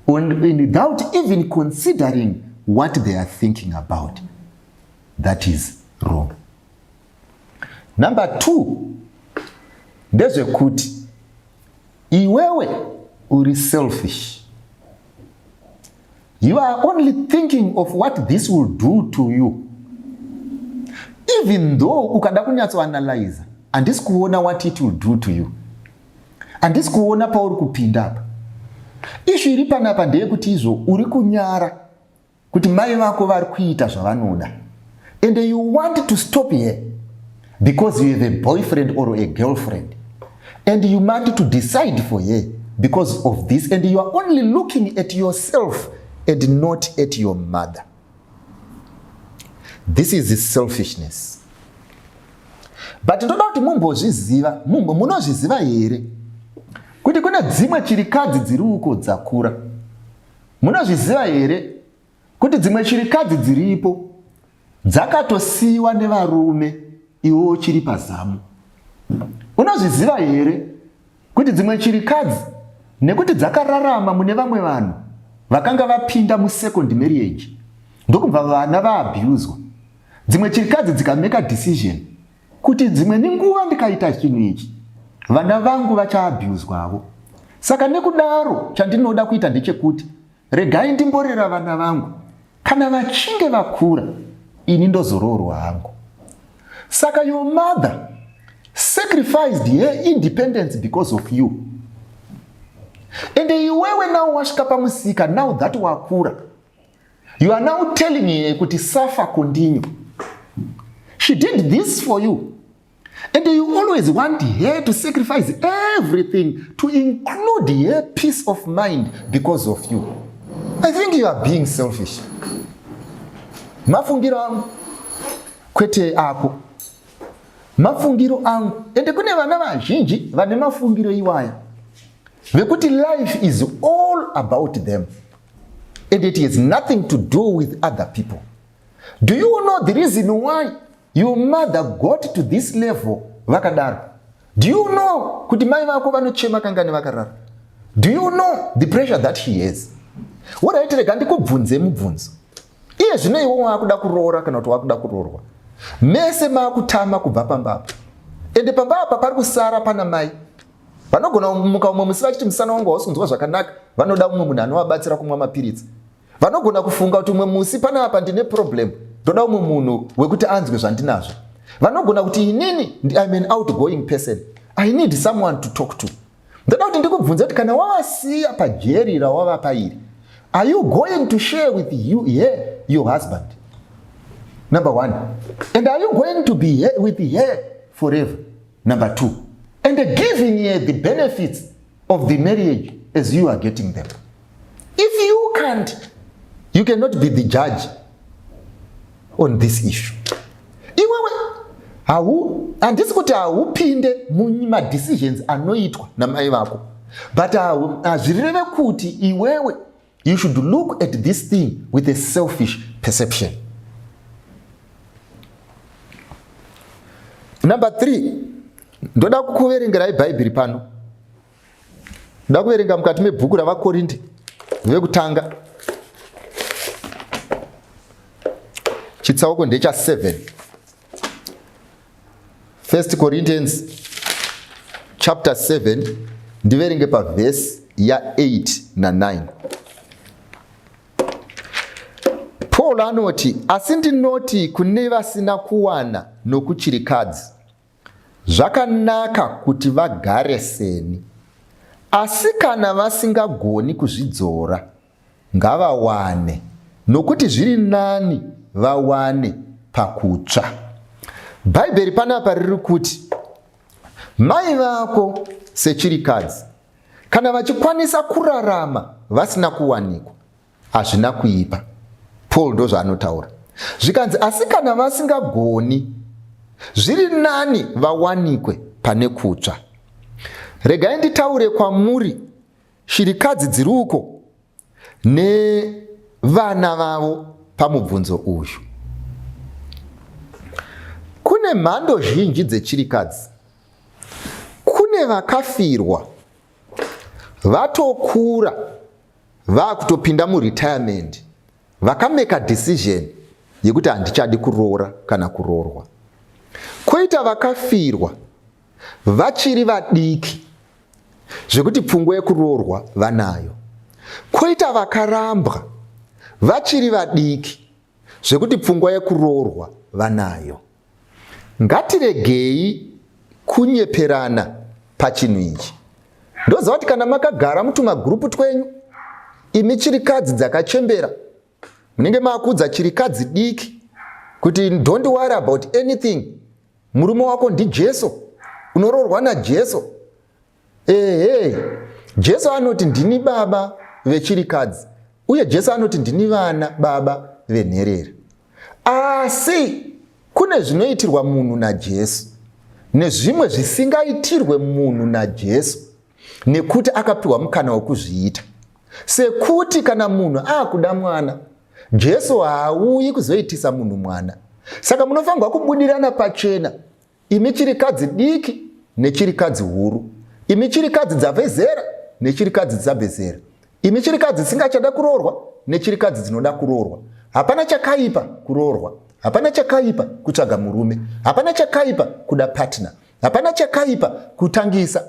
and without even considering what they are thinking about. That is wrong. Number 2, ndezvekuti iwewe uri selfish. You are only thinking of what this will do to you. Even though ukada kunyatso analyze, andisi kuona what it will do to you. Andisi kuona pauri kupinda apa. Ishu iri panapa ndeyekuti izvo uri kunyara kuti mai vako vari kuita zvavanoda. And you want to stop here because you have a boyfriend or a girlfriend. And you want to decide for her because of this. And you are only looking at yourself and not at your mother. This is selfishness. But ndoda kuti mumbozviziva, munozviziva here kuti kuna dzimwe chirikadzi dziri uko dzakura. Munozviziva here kuti dzimwe chirikadzi dziripo dzakatosiiwa nevarume iwo chiri pazamu. Unozviziva here kuti dzimwe chirikadzi nekuti dzakararama mune vamwe vanhu vakanga vapinda musecond marriage ndokubva vana vaabhuzwa. Dzimwe chirikadzi dzikameka decision kuti dzimwe ninguva ndikaita chinhu ichi vana vangu vachaabhuzwawo. Saka nekudaro chandinoda kuita ndechekuti regai ndimborera vana vangu kana vachinge vakura ini ndozoroorwa hangu. Saka your mother sacrificed her independence because of you. And iwewe now wasvika pamusika, now that wakura, you are now telling her kuti suffer continue. She did this for you. And you always want her to sacrifice everything to include her peace of mind because of you. I think you are being selfish. Mafungiro angu kwete ako. Mafungiro angu. Ende kune vana vazhinji vane mafungiro iwaya. Vekuti life is all about them. And it has nothing to do with other people. Do you know the reason why your mother got to this level vakadaro? Do you know kuti mai vako vanochema kangani vakarara? Do you know the pressure that he has? Waraiterega ndikubvunze mubvunzo. Iye zvino iwo wakuda kuroora kana kuti wakuda kuroorwa. Mese makutama kubva pambapa. Ende pambapa pari kusara pana mai. Vanogona muka umwe musi vachiti musana wangu hausinzwa zvakanaka, vanoda umwe munhu anovabatsira kumwa mapiritsi. Vanogona kufunga kuti umwe musi pana apa ndine problem, ndoda umwe munhu wekuti anzwe zvandinazvo. Vanogona kuti inini I'm an outgoing person, I need someone to talk to. Ndoda kuti ndikubvunza kuti kana wavasiya pajeri rawava pairi, are you going to share with your husband? Number 1. And are you going to be with her forever? Number 2. And giving her the benefits of the marriage as you are getting them. If you can't, you cannot be the judge on this issue. Iwewe andisi kuti haupinde munyima decisions anoitwa namai vako, but azvireve kuti iwewe you should look at this thing with a selfish perception. Number 3, ndoda kuverengerai bhaibheri pano. Ndoda kuverenga mukati mebhuku ravakorinde vekutanga chitsauko ndecha 7. 1 Corinthians chapter 7 ndiverenge pavhesi ya 8 na 9. Paul anoti, asi ndinoti kune vasina kuwana nokuchirikadzi, zvakanaka kuti vagare seni. Asi kana vasingagoni kuzvidzora, ngavawane, nokuti zviri nani vawane pakutsva. Bhaibheri panapa riri kuti mai vako sechirikadzi kana vachikwanisa kurarama vasina kuwanikwa, hazvina kuipa. Paul ndozvaanotaura. Zvikanzi asi kana vasingagoni, zviri nani vawanikwe pane kutsva. Regai nditaure kwamuri shirikadzi dziri uko nevana vavo pamubvunzo uyu. Kune mhando zhinji dzechirikadzi. Kune vakafirwa vatokura vakutopinda muretirement, vakameka decision yekuti handichadi kuroora kana kuroorwa. Koita vakafirwa vachiri vadiki zvekuti pfungwa yekuroorwa vanayo. Koita vakarambwa vachiri vadiki zvekuti pfungwa yekuroorwa vanayo. Ngatiregei kunyeperana pachinhu ichi. Ndoziva kuti kana makagara mutumagurupu twenyu, imi chirikadzi dzakachembera, munenge maakudza chirikadzi diki kuti don't worry about anything, murume wako ndiJesu, unoroorwa naJesu. Jesu anoti ndini baba vechirikadzi, uye Jesu anoti ndini vana baba venherera. Asi kune zvinoitirwa munhu naJesu nezvimwe zvisingaitirwe munhu naJesu nekuti akapiwa mukana wekuzviita. Sekuti kana munhu akuda mwana, Jesu haauyi kuzoitisa munhu mwana. Saka munofanirwa kubudirana pachena, imi chirikadzi diki nechirikadzi huru, imi chirikadzi dzabve zera nechirikadzi dzabve zera, imi chirikadzi dzisingachada kuroorwa nechirikadzi dzinoda kuroorwa. Hapana chakaipa kuroorwa, hapana chakaipa kutsvaga murume, hapana chakaipa kuda partner, hapana chakaipa kutangisa.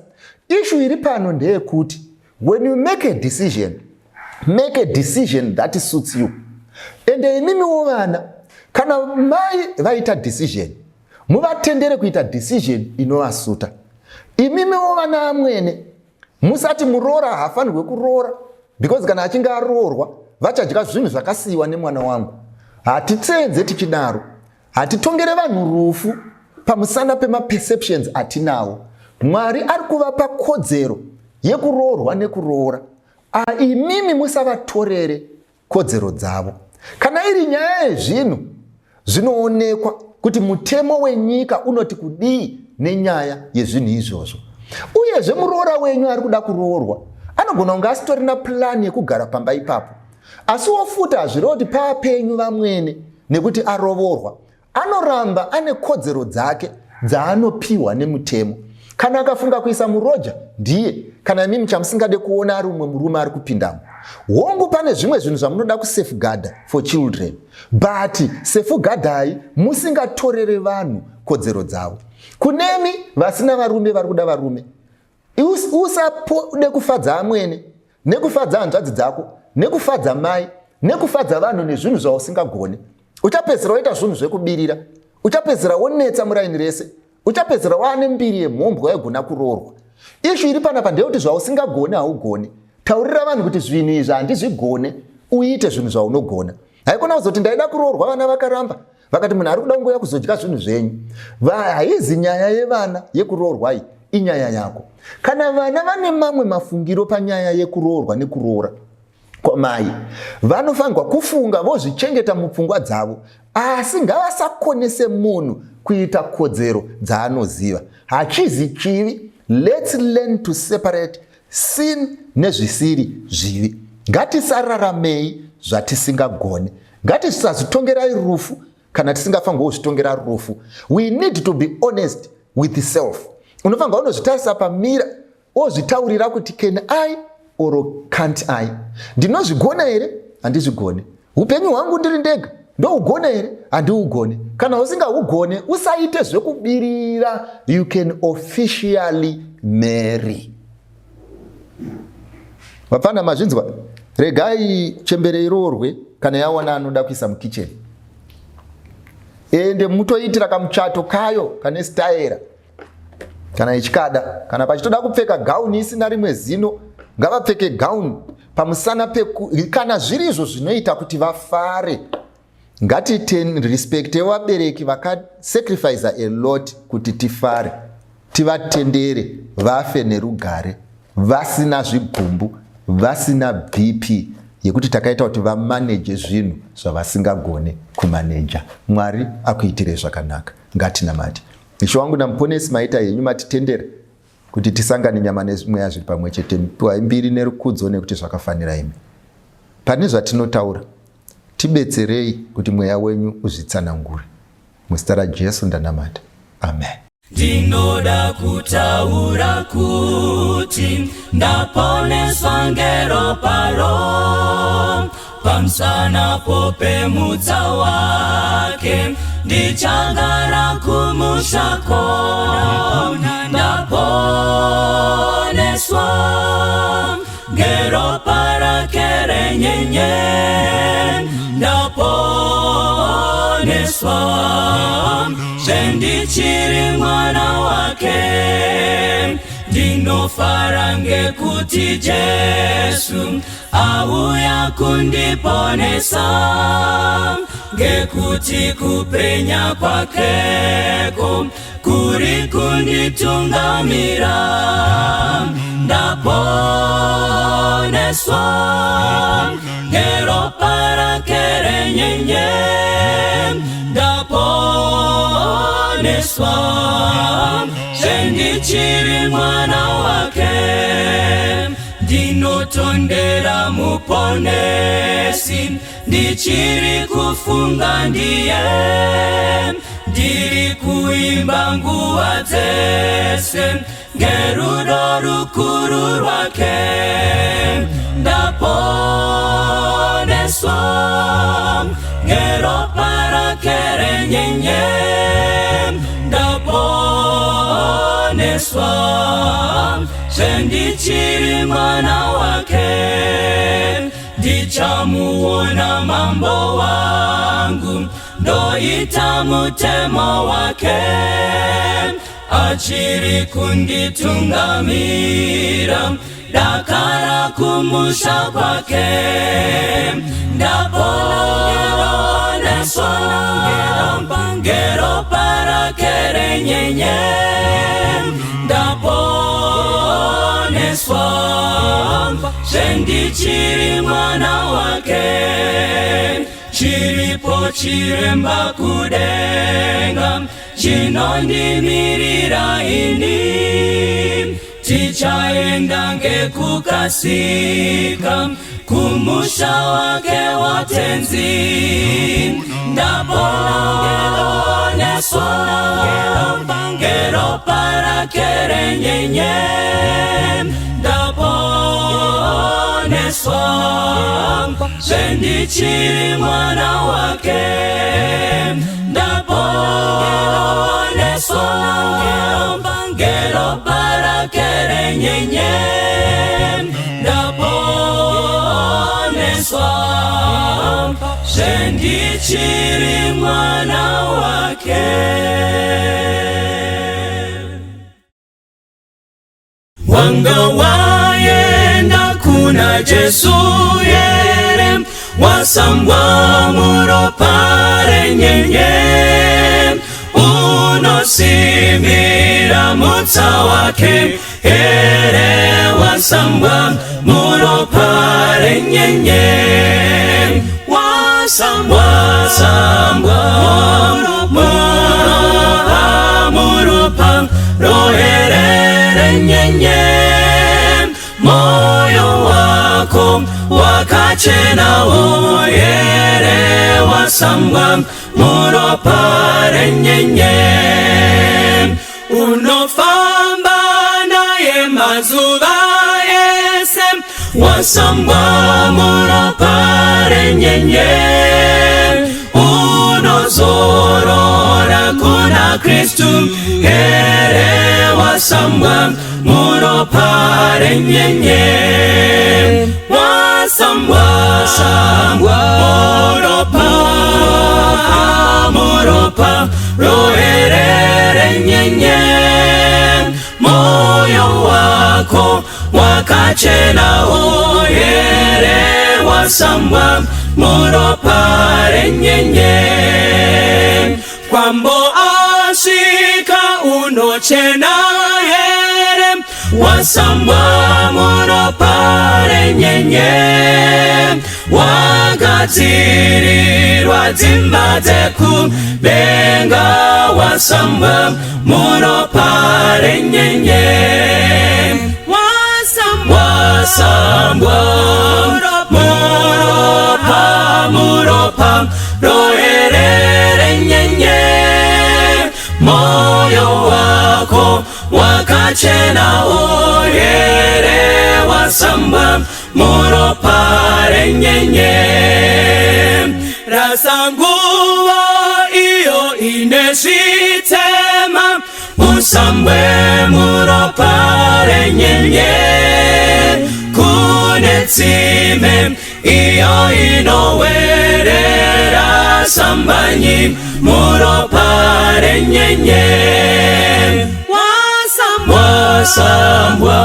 Issue iri pano ndeyekuti when you make a decision that suits you. Ende imimiwo vana, kana mai vaita decision, muvatendere kuita decision inovasuta. Imimiwo vana amwene, musati muroora haafanirwe kuroora, because kana achinge aroorwa vachadya zvinhu zvakasiyiwa nemwana wangu. Hatitsenze tichidaro, hatitongere vanhu rufu pamusana pemaperceptions atinawo. Mwari ari kuvapa kodzero yekuroorwa nekuroora. Imimi musavatorere kodzero dzavo. Kana iri nyaya yezvinhu zvinoonekwa kuti mutemo wenyika unoti kudii nenyaya yezvinhu izvozvo, uyezve muroora wenyu ari kuda kuroorwa anogona kunge asitorina plani yekugara pamba ipapo, asi wofuta hazvirevo kuti paapenyu vamwene nekuti arovorwa anoramba ane kodzero dzake dzaanopiwa nemutemo. Kana akafunga kuisa muroja ndiye, kana imimi chamusingade kuona ari umwe murume ari kupindamo. Hongu pane zvimwe zvinhu zvamunoda kusafeguarda for children, but safeguardai musingatorere vanhu kodzero dzavo. Kunemi vasina varume vari kuda varume, usade kufadza amwene nekufadza hanzvadzi dzako nekufadza mai nekufadza vanhu nezvinhu zvausingagone. Uchapedzera waita zvinhu zvekubirira, uchapedzera wonetsa muraini rese, uchapedzera waane mbiri yemhombwe yaigona kuroorwa. Ishu iri panapa ndeyekuti zvausingagone haugone. Taurira vanhu kuti zvinhu izvi handizvigone, uite zvinhu zvaunogona. Haikona kuzoti ndaida kuroorwa vana vakaramba, vakati munhu ari kuda kungouya kuzodya zvinhu zvenyu. Haizi nyaya yevana yekuroorwa iyi, inyaya yako. Kana vana vane mamwe mafungiro panyaya yekuroorwa nekuroora kwamai, vanofanirwa kufunga vozvichengeta mupfungwa dzavo, asi ngavasakonese munhu kuita kodzero dzaanoziva. Hachizi chivi. Let's learn to separate sin nezvisiri zvivi. Ngatisararamei zvatisingagone. Ngatisazvitongerai rufu kana tisingafanirwa kuzvitongera rufu. We need to be honest with self. Unofanirwa unozvitarisa pamira, ozvitaurira kuti can I or can't I? Ndinozvigona here? Handizvigone. Upenyu hwangu ndiri ndega, ndougone here? Handiugone. Kana usingahugone, usaite zvekubirira. You can officially marry. Vapfana mazvinzwa, regai chembere iroorwe kana yawana anoda kuisa mukicheni. Ende mutoitira kamuchato kayo kane staera kana ichikada. Kana pachitoda kupfeka gauni isina rimwe zino, ngavapfeke gauni pamusana kana zvirizvo zvinoita kuti vafare. Ngatirespekte vabereki vakasacrifice a lot kuti tifare, tivatendere vafe nerugare, vasina zvigumbu, vasina BP yekuti takaita kuti vamaneje zvinhu zvavasingagone kumaneja. Mwari akuitire zvakanaka. Ngatinamate. Ishe wangu namuponesi maita yenyu matitendera kuti tisangane nyama nezvimweya zviri pamwe chete, piwai mbiri nerukudzo nekuti zvakafanira imi. Pane zvatinotaura tibetserei kuti mweya wenyu uzvitsanangure. Muzita raJesu ndanamata. Amen. Ndinoda kutaura kuti ndaponeswa ngero paro, pamsana popemudza wake ndichagara kumusha kono. Ndaponeswa ngero parake renyenye, ndaponeswa sendichiri mwana wake. Ndinofara ngekuti Jesu auya kundiponesa, ngekuti kupenya kwakeko kuri kunditungamira. Ndaponeswa ngero parake renyenye, ndaponeswa sendichiri mwana wake. Ndinotondera muponesi ndichiri kufunga ndiye, ndiri kuimba nguva dzese ngerudo rukuru rwake. Ndaponeswa ngero parake renyenye, ndaponeswa sendichiri mwana wake. Ndichamuona mambo wangu, ndoita mutemo wake, achiri kunditungamira, dakara kumusha kwake. Ndaponeswa ngero parake renyenye, ndaponeswa sendichiri mwana wake. Chiripo chiremba kudenga chinondimirira ini, tichaenda ngekukasika kumusha wake watenzi. Ndaponeswa ngero parake renyenye, ndaponeswa sendichiri mwana wake. Ndaponeswa ngero parake renyenye, ndaponeswa sendichiri mwana wake. Wanga waenda kuna Jesu yere, wasambwa muropa renyenye, unosimira mutsa wake ere, wasambwa muropa renyenye. Wasambwa muropa roere renyenye, moyo wako wakachena oyere, wasambwa muropa renyenye. Unofamba naye mazuva ese, wasambwa muropa renyenye, unozorora kuna Kristu ere, wasambwa muropa renyenye. Wasambwa muropa roere renyenye, moyo wako wakachena oyere, wasambwa muropa renyenye. Kwambo asika unochena here, wasambwa muropa renyenye, wagadzirirwa dzimba dzekudenga, wasambwa muropa renyenye. Wasambwa muropa roherere nyenye, moyo wako wakachena oyere wasamba muropare nyenye. Rasanguwa iyo inesitema usambwe muropare nyenye, kunetsime iyo inowerera sambanyi muropare nyenye. Wasambwa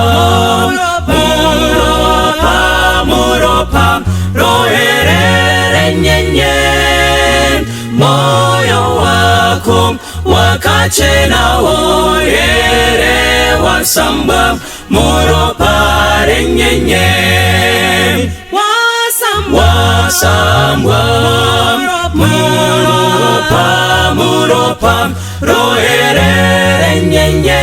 muropa roherere nyenye, moyo wako wakachena oyere wasamba muropare nyenye. Wasambwa muropa roherere nyenye,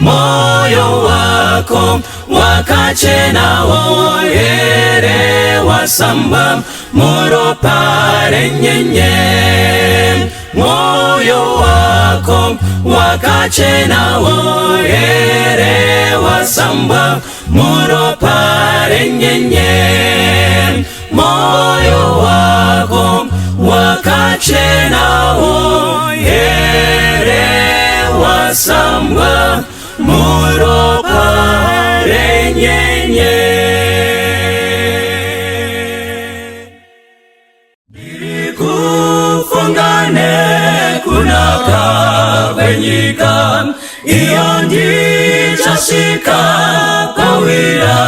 moyo wako wakachena oyere wasamba muropare nyenye, moyo wako wakachena oyere wasamba muropare nyenye, moyo wako wakachena oyere wasamba muropare nyenye. Kufungane kunaka kwenyika, iyo ndichashika kawira,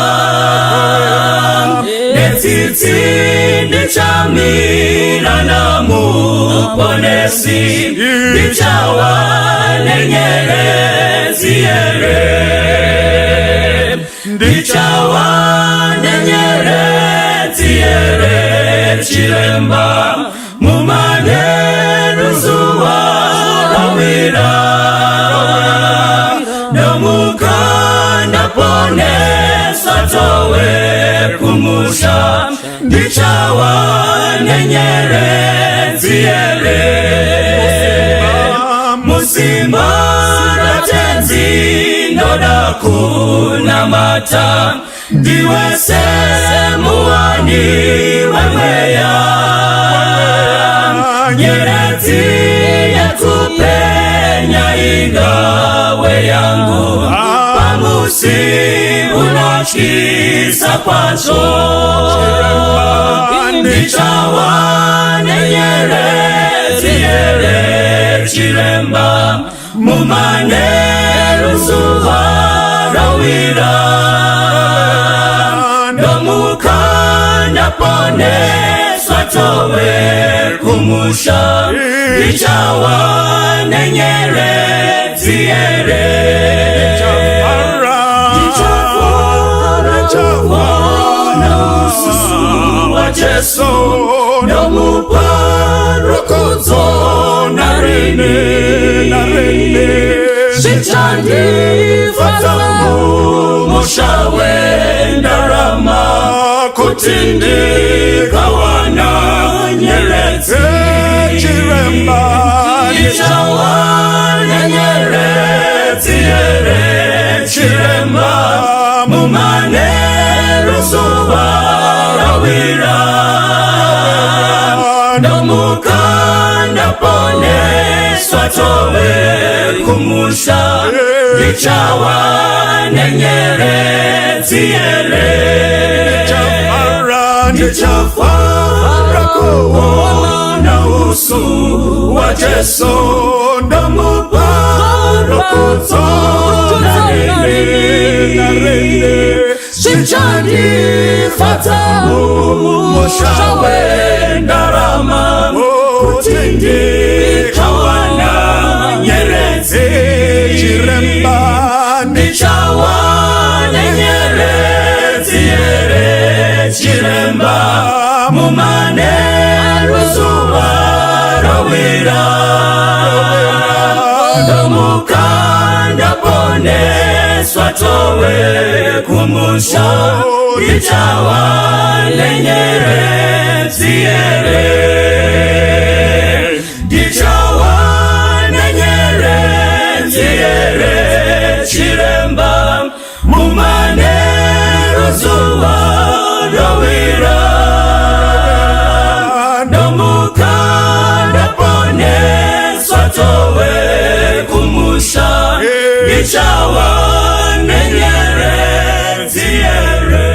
netsitsi ndichamira na muponesi, ndichawa nenyerezi yere, ndichawa nenyerezi yere chiremba mumane ruzuwa rawira, nomukanda pone satowe kumusha, ndichawa nenyerezi yere, musimba natenzi ndoda kuna mata, ndiwese muwani weweya, nyerezi yakupenya ingawe yangu, pamusi unachisa kwazo, ndichawa nenyerezi yere chiremba mumane ruzuwa rawira, nomukanda pone swatowe kumusha, ndichawa nenyerezi yere, ndichawa na ususu wa Jesu, nomuparukuzo narini, shichandi fazamu mushawe ndarama, kutindika wana nyerezi chiremba, ndichawa nenyerezi yere chiremba mumane ruzuwa rawira, nomukanda pone swatowe kumusha, ndichawa nenyerezi yere, ndichafara kuona usu wa Jesu, nomuparukuzo narini, shichandi fatamu mushawe ndarama, kutindika wana nyerezi chiremba, ndichawa nenyerezi yere chiremba mumane ruzuwa rawira, nomukanda pone swatowe kumusha itawa lenyere ziere dichawa lenyere ziere chiremba mumane ruzuwa rawira nomuka napone swatowe kumusha ichawa nenyere ziere.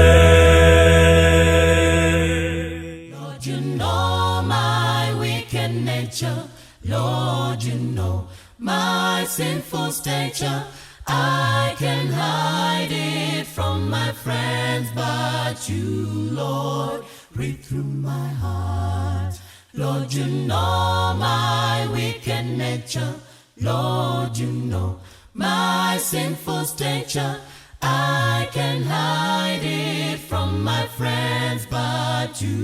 Lord, you know my wicked nature. Lord, you know my sinful stature. I can hide it from my friends, but you, Lord, read through my heart. Lord, you know my wicked nature. Lord, you know my sinful stature. I can hide it from my friends, but you,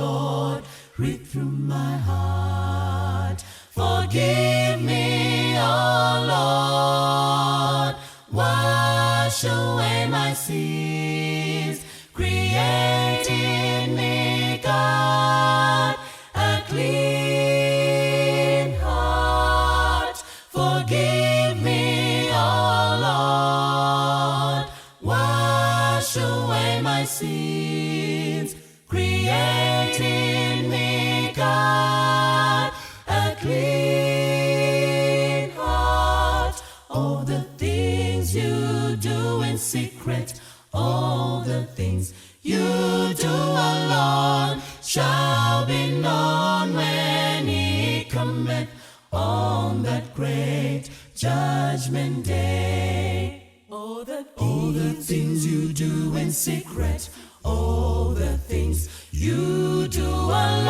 Lord, read through my heart. Forgive me, oh Lord, wash away my sins, create in me, God, a clean heart. Forgive me, oh Lord, wash away my sins, create in me, God, a clean heart. All the things you do in secret, all the things you do alone, shall be known when He cometh on that great judgment day. All the things you do in secret, all the things you do alone,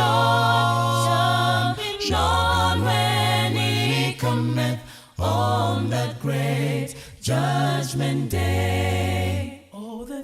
shall be known when He cometh on that great judgment day. All the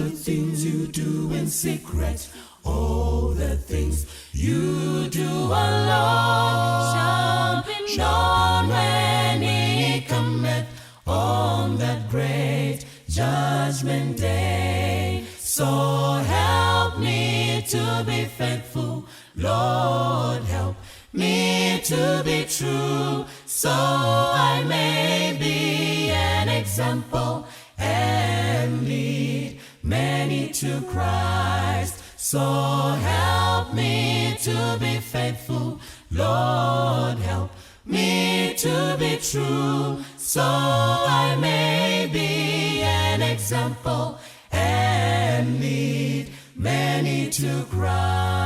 things you do in secret, all the things you do alone, shall be known when He cometh on that great judgment day. So help me to be faithful, Lord, help me to be true, so I may be an example and lead many to Christ. So help me to be faithful, Lord, help me to be true, so I may be an example and lead many to Christ.